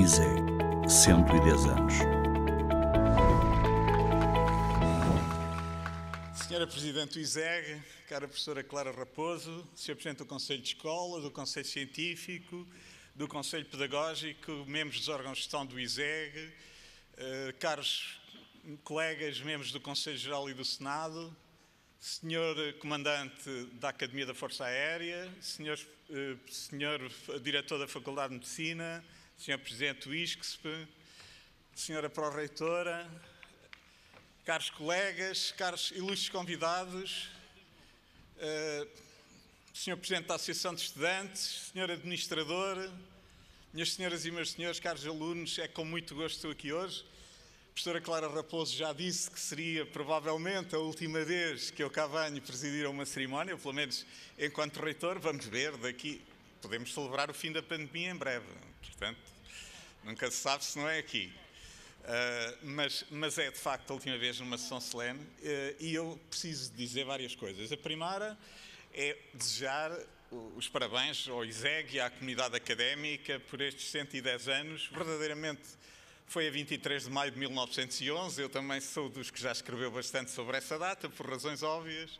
ISEG, 110 anos. Senhora Presidente do ISEG, cara professora Clara Raposo, Sr. Presidente do Conselho de Escola, do Conselho Científico, do Conselho Pedagógico, membros dos órgãos de gestão do ISEG, caros colegas, membros do Conselho Geral e do Senado, Senhor Comandante da Academia da Força Aérea, Senhor Diretor da Faculdade de Medicina, Senhor Presidente do ISCSP, Senhora Pró-Reitora, caros colegas, caros ilustres convidados, Senhor Presidente da Associação de Estudantes, Senhor Administrador, minhas senhoras e meus senhores, caros alunos, é com muito gosto que estou aqui hoje. A professora Clara Raposo já disse que seria provavelmente a última vez que eu cá venho presidir uma cerimónia, pelo menos enquanto reitor. Vamos ver, daqui podemos celebrar o fim da pandemia em breve, portanto, nunca se sabe se não é aqui. Mas é de facto a última vez numa sessão solene e eu preciso dizer várias coisas. A primeira é desejar os parabéns ao ISEG e à comunidade académica por estes 110 anos. Verdadeiramente foi a 23 de maio de 1911, eu também sou dos que já escreveu bastante sobre essa data, por razões óbvias,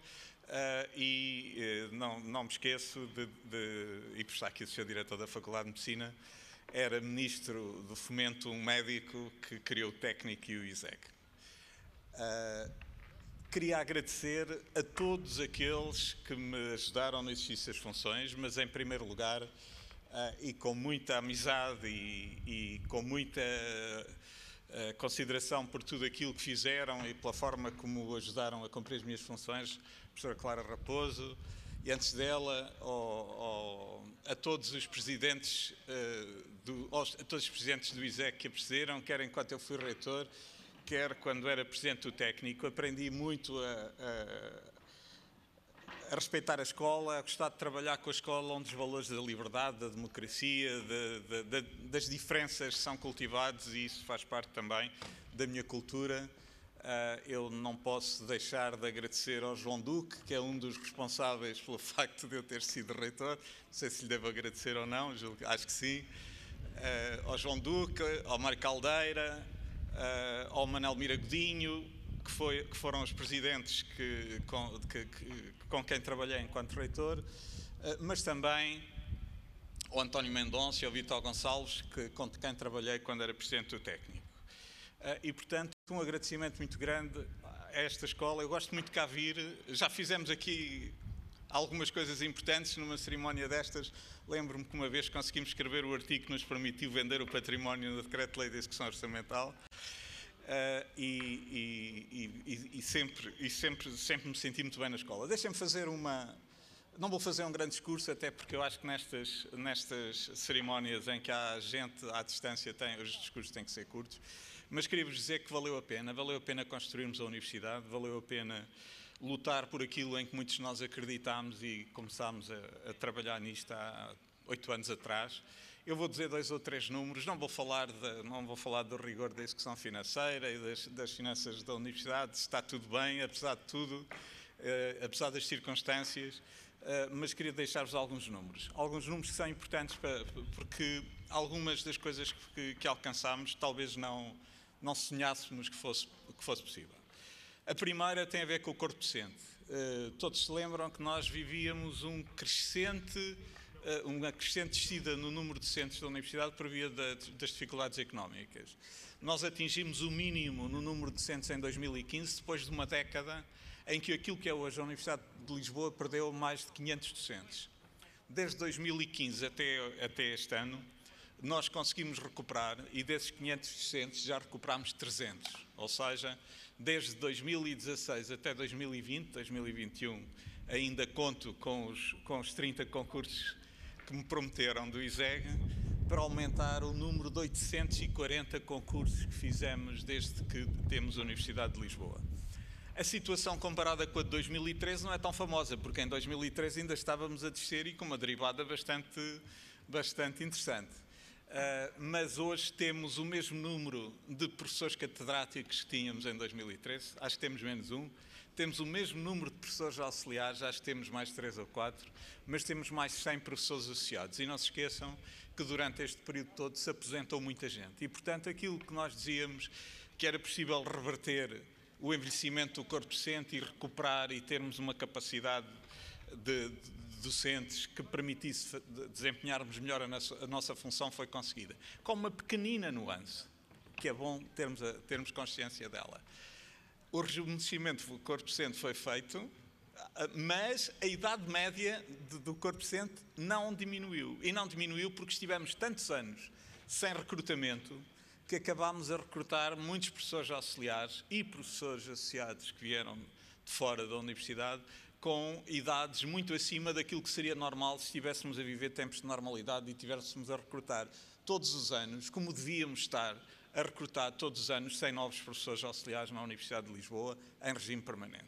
não me esqueço e por estar aqui o Sr. Diretor da Faculdade de Medicina, era Ministro do Fomento, um médico que criou o técnico e o ISEG. Queria agradecer a todos aqueles que me ajudaram no exercício das funções, mas em primeiro lugar, e com muita amizade e com muita consideração por tudo aquilo que fizeram e pela forma como ajudaram a cumprir as minhas funções, a professora Clara Raposo, e antes dela a todos os presidentes do ISEG que a precederam, quer enquanto eu fui reitor, quer quando era presidente do técnico. Aprendi muito a respeitar a escola, a gostar de trabalhar com a escola, onde os valores da liberdade, da democracia, das diferenças são cultivados, e isso faz parte também da minha cultura. Eu não posso deixar de agradecer ao João Duque, que é um dos responsáveis pelo facto de eu ter sido reitor. Não sei se lhe devo agradecer ou não, acho que sim. Ao João Duque, ao Mário Caldeira, ao Manuel Mira Godinho, que foram os presidentes com quem trabalhei enquanto reitor, mas também ao António Mendonça e ao Vítor Gonçalves, com quem trabalhei quando era presidente do técnico. E, portanto, um agradecimento muito grande a esta escola. Eu gosto muito de cá vir. Já fizemos aqui algumas coisas importantes numa cerimónia destas. Lembro-me que uma vez conseguimos escrever o artigo que nos permitiu vender o património no Decreto-Lei de Execução Orçamental. Sempre me senti muito bem na escola. Deixem-me fazer não vou fazer um grande discurso, até porque eu acho que nestas cerimónias em que há gente à distância, os discursos têm que ser curtos, mas queria-vos dizer que valeu a pena construirmos a universidade, valeu a pena lutar por aquilo em que muitos de nós acreditámos e começámos a trabalhar nisto há 8 anos atrás. Eu vou dizer 2 ou 3 números, não vou falar do rigor da execução financeira e das finanças da universidade, está tudo bem, apesar de tudo, apesar das circunstâncias, mas queria deixar-vos alguns números que são importantes porque algumas das coisas que alcançámos talvez não sonhássemos que fosse possível. A primeira tem a ver com o corpo docente. Todos se lembram que nós vivíamos uma crescente descida no número de docentes da universidade por via das dificuldades económicas. Nós atingimos o mínimo no número de docentes em 2015, depois de uma década em que aquilo que é hoje a Universidade de Lisboa perdeu mais de 500 docentes. Desde 2015 até este ano, nós conseguimos recuperar, e desses 500 docentes já recuperámos 300. Ou seja, desde 2016 até 2021, ainda conto com os 30 concursos que me prometeram do ISEG, para aumentar o número de 840 concursos que fizemos desde que temos a Universidade de Lisboa. A situação comparada com a de 2013 não é tão famosa, porque em 2013 ainda estávamos a descer e com uma derivada bastante interessante. Mas hoje temos o mesmo número de professores catedráticos que tínhamos em 2013, acho que temos menos um. temos o mesmo número de professores auxiliares, acho que temos mais 3 ou 4, mas temos mais 100 professores associados. E não se esqueçam que durante este período todo se aposentou muita gente. E, portanto, aquilo que nós dizíamos que era possível reverter o envelhecimento do corpo docente e recuperar e termos uma capacidade de docentes que permitisse desempenharmos melhor a nossa função foi conseguida. Com uma pequenina nuance, que é bom termos consciência dela. O rejuvenescimento do corpo docente foi feito, mas a idade média do corpo docente não diminuiu. E não diminuiu porque estivemos tantos anos sem recrutamento que acabámos a recrutar muitos professores auxiliares e professores associados que vieram de fora da universidade com idades muito acima daquilo que seria normal se estivéssemos a viver tempos de normalidade e estivéssemos a recrutar todos os anos, como devíamos estar a recrutar todos os anos 100 novos professores auxiliares na Universidade de Lisboa em regime permanente.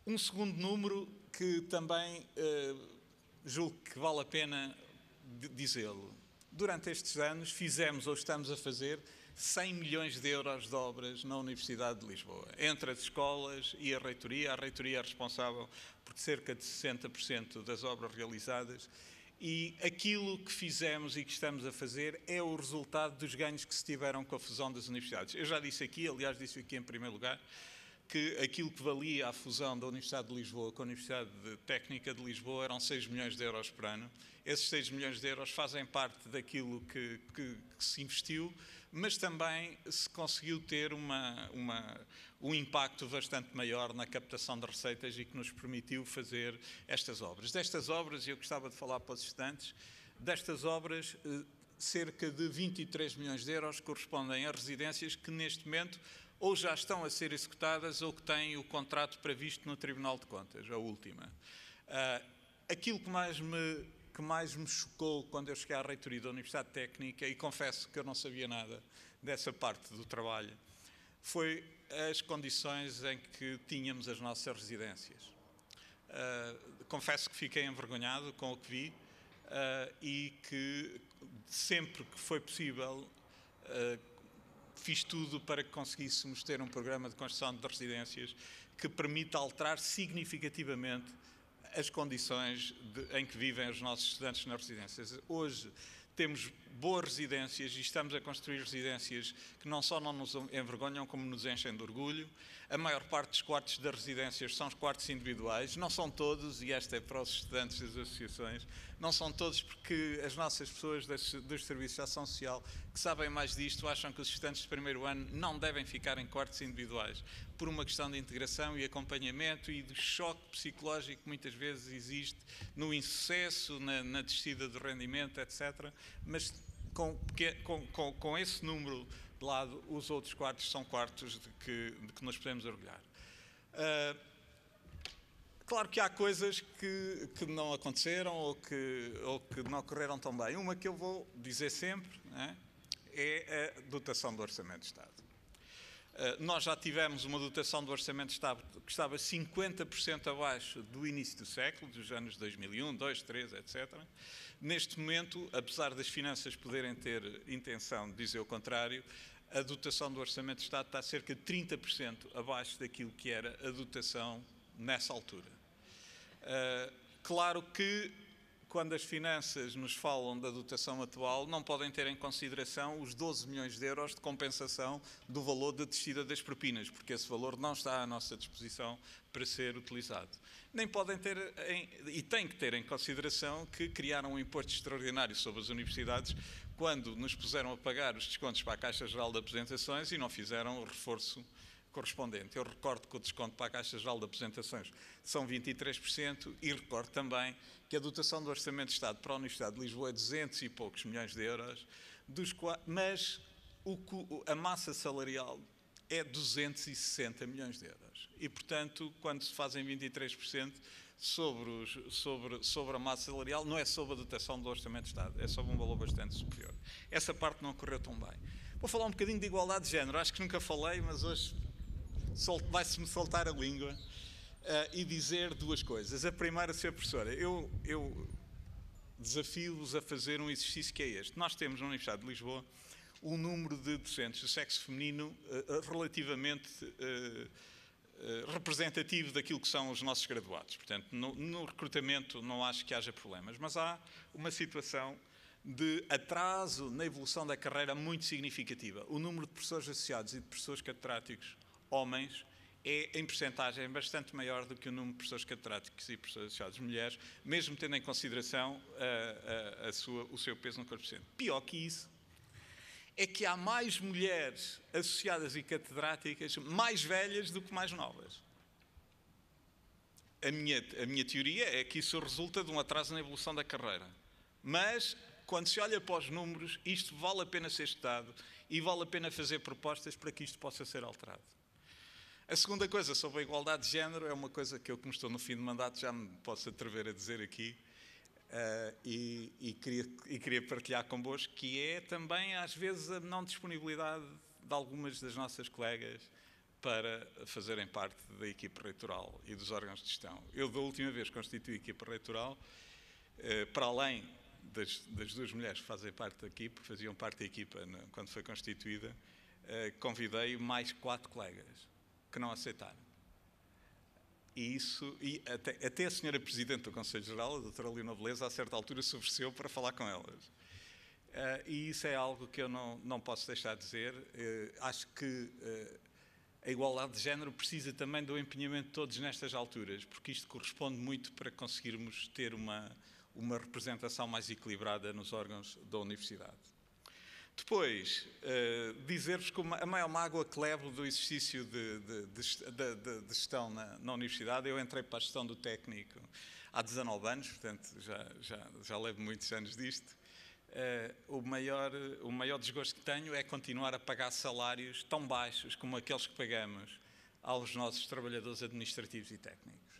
Um segundo número que também julgo que vale a pena dizê-lo. Durante estes anos fizemos ou estamos a fazer 100 milhões de euros de obras na Universidade de Lisboa, entre as escolas e a reitoria. A reitoria é responsável por cerca de 60% das obras realizadas e aquilo que fizemos e que estamos a fazer é o resultado dos ganhos que se tiveram com a fusão das universidades. Eu já disse aqui, aliás disse aqui em primeiro lugar, que aquilo que valia a fusão da Universidade de Lisboa com a Universidade Técnica de Lisboa eram 6 milhões de euros por ano. Esses 6 milhões de euros fazem parte daquilo que se investiu, mas também se conseguiu ter um impacto bastante maior na captação de receitas e que nos permitiu fazer estas obras. Destas obras, e eu gostava de falar para os estudantes, destas obras, cerca de 23 milhões de euros correspondem a residências que neste momento ou já estão a ser executadas ou que têm o contrato previsto no Tribunal de Contas, a última. Aquilo que mais me chocou quando eu cheguei à reitoria da Universidade Técnica, e confesso que eu não sabia nada dessa parte do trabalho, foi as condições em que tínhamos as nossas residências. Confesso que fiquei envergonhado com o que vi e que sempre que foi possível fiz tudo para que conseguíssemos ter um programa de construção de residências que permita alterar significativamente as condições em que vivem os nossos estudantes nas residências. Hoje temos boas residências e estamos a construir residências que não só não nos envergonham, como nos enchem de orgulho. A maior parte dos quartos das residências são os quartos individuais, não são todos, e esta é para os estudantes das associações, não são todos porque as nossas pessoas dos Serviços de Ação Social que sabem mais disto acham que os estudantes de primeiro ano não devem ficar em quartos individuais por uma questão de integração e acompanhamento e do choque psicológico que muitas vezes existe no insucesso, na descida do rendimento, etc. Mas com esse número de lado, os outros quartos são quartos de que nos podemos orgulhar. Claro que há coisas que não aconteceram ou que não correram tão bem. Uma que eu vou dizer sempre, é a dotação do Orçamento de Estado. Nós já tivemos uma dotação do Orçamento de Estado que estava 50% abaixo do início do século, dos anos 2001, 2, 3, etc. Neste momento, apesar das finanças poderem ter intenção de dizer o contrário, a dotação do Orçamento de Estado está cerca de 30% abaixo daquilo que era a dotação nessa altura. Claro que, quando as finanças nos falam da dotação atual, não podem ter em consideração os 12 milhões de euros de compensação do valor da descida das propinas, porque esse valor não está à nossa disposição para ser utilizado. Nem podem ter, e têm que ter em consideração que criaram um imposto extraordinário sobre as universidades quando nos puseram a pagar os descontos para a Caixa Geral de Apresentações e não fizeram o reforço correspondente. Eu recordo que o desconto para a Caixa Geral de Apresentações são 23% e recordo também que a dotação do Orçamento de Estado para a Universidade de Lisboa é 200 e poucos milhões de euros, mas a massa salarial é 260 milhões de euros. E, portanto, quando se fazem 23% sobre a massa salarial, não é sobre a dotação do Orçamento de Estado, é sobre um valor bastante superior. Essa parte não correu tão bem. Vou falar um bocadinho de igualdade de género. Acho que nunca falei, mas hoje vai-se-me soltar a língua e dizer duas coisas. A primeira, Sr. Professora, eu desafio-vos a fazer um exercício que é este. Nós temos na Universidade de Lisboa um número de docentes do sexo feminino relativamente representativo daquilo que são os nossos graduados. Portanto, no recrutamento não acho que haja problemas, mas há uma situação de atraso na evolução da carreira muito significativa. O número de professores associados e de professores catedráticos homens é, em percentagem, bastante maior do que o número de professores catedráticos e professores associados mulheres, mesmo tendo em consideração o seu peso no corpo docente. Pior que isso, é que há mais mulheres associadas e catedráticas mais velhas do que mais novas. A minha teoria é que isso resulta de um atraso na evolução da carreira. Mas, quando se olha para os números, isto vale a pena ser estudado e vale a pena fazer propostas para que isto possa ser alterado. A segunda coisa sobre a igualdade de género é uma coisa que eu, como estou no fim de mandato, já me posso atrever a dizer aqui e queria partilhar convosco, que é também, às vezes, a não disponibilidade de algumas das nossas colegas para fazerem parte da equipe reitoral e dos órgãos de gestão. Eu, da última vez, constituí a equipe reitoral, para além das duas mulheres que fazem parte da equipe, que faziam parte da equipa quando foi constituída, convidei mais 4 colegas que não aceitaram. E até a senhora Presidente do Conselho Geral, a doutora Leonor Beleza, a certa altura se ofereceu para falar com elas. E isso é algo que eu não posso deixar de dizer. Acho que a igualdade de género precisa também do empenhamento de todos nestas alturas, porque isto corresponde muito para conseguirmos ter uma representação mais equilibrada nos órgãos da universidade. Depois, dizer-vos que a maior mágoa que levo do exercício de gestão na universidade, eu entrei para a gestão do técnico há 19 anos, portanto já levo muitos anos disto. O maior desgosto que tenho é continuar a pagar salários tão baixos como aqueles que pagamos aos nossos trabalhadores administrativos e técnicos.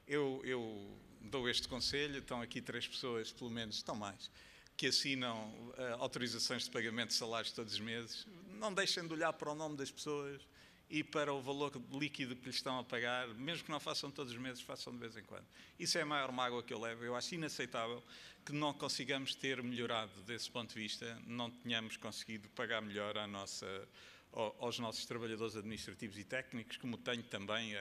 Eu dou este conselho, estão aqui 3 pessoas, pelo menos, estão mais, que assinam autorizações de pagamento de salários todos os meses. Não deixem de olhar para o nome das pessoas e para o valor líquido que lhes estão a pagar, mesmo que não façam todos os meses, façam de vez em quando. Isso é a maior mágoa que eu levo. Eu acho inaceitável que não consigamos ter melhorado desse ponto de vista, não tenhamos conseguido pagar melhor aos nossos trabalhadores administrativos e técnicos, como tenho também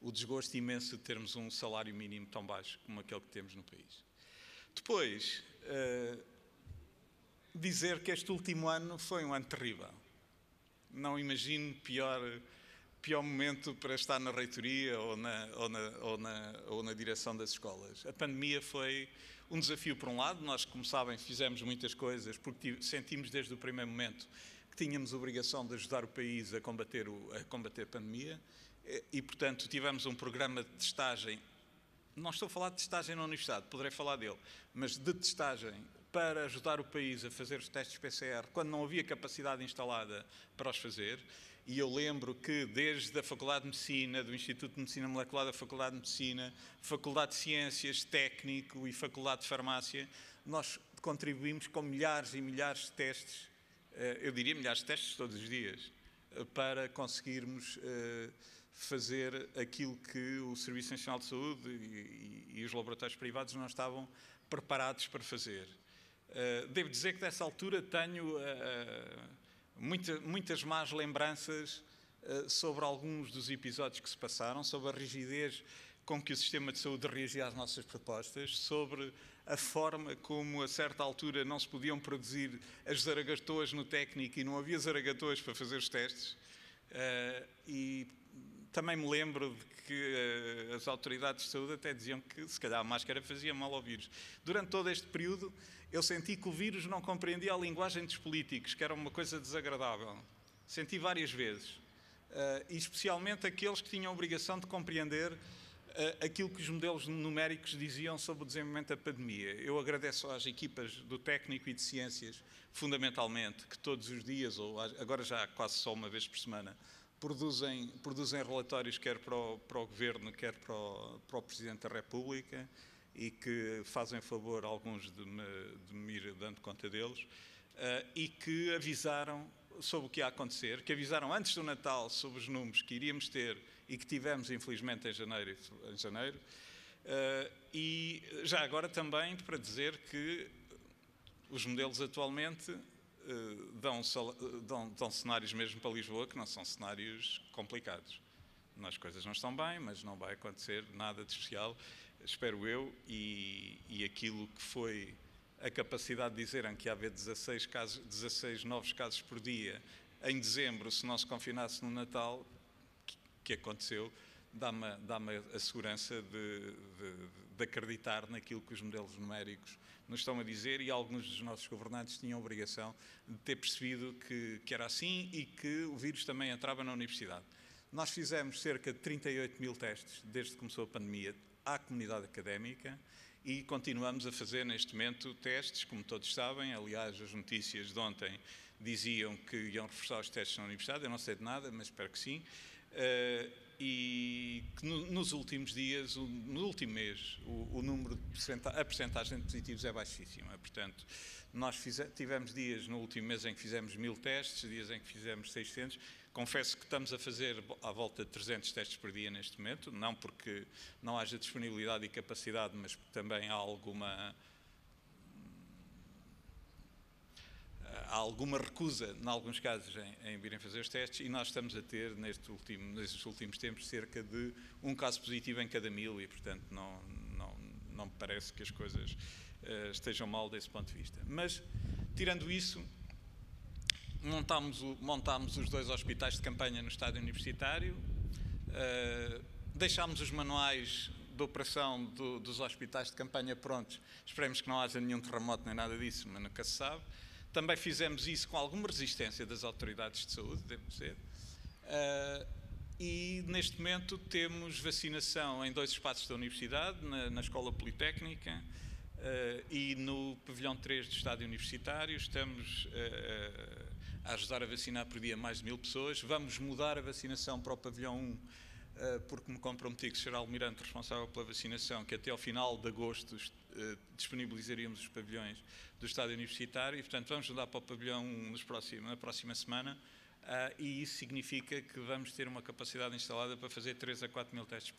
o desgosto imenso de termos um salário mínimo tão baixo como aquele que temos no país. Depois, dizer que este último ano foi um ano terrível. Não imagino pior momento para estar na reitoria ou na direção das escolas. A pandemia foi um desafio por um lado. Nós, como sabem, fizemos muitas coisas porque sentimos desde o primeiro momento que tínhamos a obrigação de ajudar o país a combater a pandemia e, portanto, tivemos um programa de testagem. Não estou a falar de testagem na universidade, poderei falar dele, mas de testagem para ajudar o país a fazer os testes PCR quando não havia capacidade instalada para os fazer. E eu lembro que desde a Faculdade de Medicina, do Instituto de Medicina Molecular da Faculdade de Medicina, Faculdade de Ciências, Técnico e Faculdade de Farmácia, nós contribuímos com milhares e milhares de testes, eu diria milhares de testes todos os dias, para conseguirmos fazer aquilo que o Serviço Nacional de Saúde e os laboratórios privados não estavam preparados para fazer. Devo dizer que dessa altura tenho muitas más lembranças sobre alguns dos episódios que se passaram, sobre a rigidez com que o sistema de saúde reagia às nossas propostas, sobre a forma como a certa altura não se podiam produzir as zaragatoas no técnico e não havia zaragatoas para fazer os testes. E também me lembro de que as autoridades de saúde até diziam que se calhar a máscara fazia mal ao vírus. Durante todo este período eu senti que o vírus não compreendia a linguagem dos políticos, que era uma coisa desagradável. Senti várias vezes. E especialmente aqueles que tinham a obrigação de compreender aquilo que os modelos numéricos diziam sobre o desenvolvimento da pandemia. Eu agradeço às equipas do técnico e de ciências, fundamentalmente, que todos os dias, ou agora já quase só uma vez por semana, produzem relatórios quer para o Governo, quer para o Presidente da República e que fazem favor, alguns, de me ir dando conta deles, e que avisaram sobre o que ia acontecer, que avisaram antes do Natal sobre os números que iríamos ter e que tivemos, infelizmente, em janeiro. E já agora também para dizer que os modelos atualmente dão cenários mesmo para Lisboa que não são cenários complicados. As coisas não estão bem, mas não vai acontecer nada de especial, espero eu, e aquilo que foi a capacidade de dizerem que ia haver 16 novos casos por dia em dezembro, se não se confinasse no Natal, que aconteceu, dá-me a segurança de acreditar naquilo que os modelos numéricos nos estão a dizer, e alguns dos nossos governantes tinham a obrigação de ter percebido que era assim e que o vírus também entrava na universidade. Nós fizemos cerca de 38 mil testes desde que começou a pandemia à comunidade académica e continuamos a fazer neste momento testes, como todos sabem. Aliás, as notícias de ontem diziam que iam reforçar os testes na universidade, eu não sei de nada, mas espero que sim. E que nos últimos dias, no último mês, a percentagem de positivos é baixíssima. Portanto, nós tivemos dias no último mês em que fizemos 1000 testes, dias em que fizemos 600. Confesso que estamos a fazer à volta de 300 testes por dia neste momento, não porque não haja disponibilidade e capacidade, mas porque também há alguma recusa, em alguns casos, em virem fazer os testes, e nós estamos a ter, nestes últimos tempos, cerca de um caso positivo em cada 1000 e, portanto, não me parece que as coisas estejam mal desse ponto de vista. Mas, tirando isso, montámos os 2 hospitais de campanha no estádio universitário, deixámos os manuais de operação dos hospitais de campanha prontos. Esperemos que não haja nenhum terremoto nem nada disso, mas nunca se sabe. Também fizemos isso com alguma resistência das autoridades de saúde, devo dizer. E neste momento temos vacinação em 2 espaços da universidade, na Escola Politécnica e no pavilhão 3 do estádio universitário. Estamos a ajudar a vacinar por dia mais de 1000 pessoas. Vamos mudar a vacinação para o pavilhão 1, porque me comprometi que o Sr. Almirante, responsável pela vacinação, que até ao final de agosto disponibilizaríamos os pavilhões do estádio universitário, e portanto vamos mudar para o pavilhão 1 na próxima semana, e isso significa que vamos ter uma capacidade instalada para fazer 3 a 4 mil testes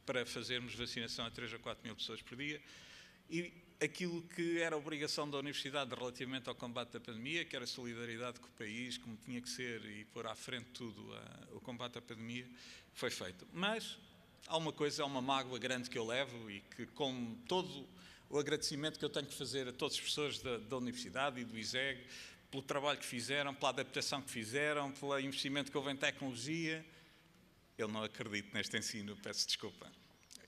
para fazermos vacinação a 3 a 4 mil pessoas por dia. E aquilo que era a obrigação da universidade relativamente ao combate da pandemia, que era a solidariedade com o país, como tinha que ser, e pôr à frente tudo o combate à pandemia, foi feito. Mas há uma mágoa grande que eu levo, e que, com todo o agradecimento que eu tenho que fazer a todos os professores da universidade e do ISEG, pelo trabalho que fizeram, pela adaptação que fizeram, pelo investimento que houve em tecnologia, eu não acredito neste ensino, peço desculpa.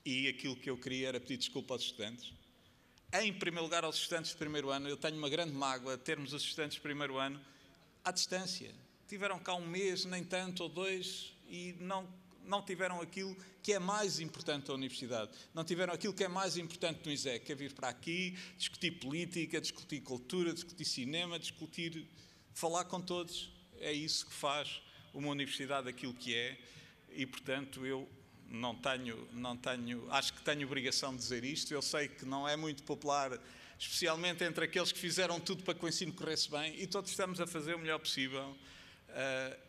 E aquilo que eu queria era pedir desculpa aos estudantes. Em primeiro lugar, aos estudantes de primeiro ano, eu tenho uma grande mágoa de termos os estudantes de primeiro ano à distância. Tiveram cá 1 mês, nem tanto, ou 2, e não tiveram aquilo que é mais importante da universidade. Não tiveram aquilo que é mais importante no ISEC, que é vir para aqui, discutir política, discutir cultura, discutir cinema, falar com todos. É isso que faz uma universidade aquilo que é, e, portanto, eu acho que tenho obrigação de dizer isto. Eu sei que não é muito popular, especialmente entre aqueles que fizeram tudo para que o ensino corresse bem, e todos estamos a fazer o melhor possível,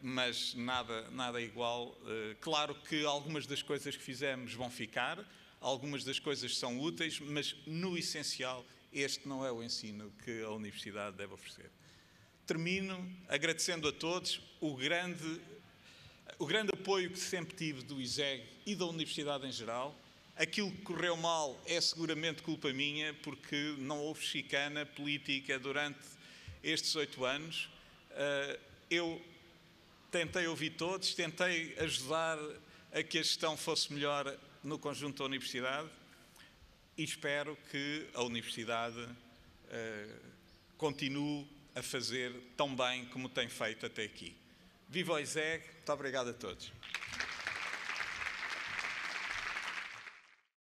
mas nada é igual. Claro que algumas das coisas que fizemos vão ficar, algumas das coisas são úteis, mas no essencial este não é o ensino que a universidade deve oferecer. Termino agradecendo a todos o grande apoio que sempre tive do ISEG e da universidade em geral. Aquilo que correu mal é seguramente culpa minha, porque não houve chicana política durante estes 8 anos. Eu tentei ouvir todos, tentei ajudar a que a gestão fosse melhor no conjunto da universidade, e espero que a universidade continue a fazer tão bem como tem feito até aqui. Viva o ISEG, muito obrigado a todos.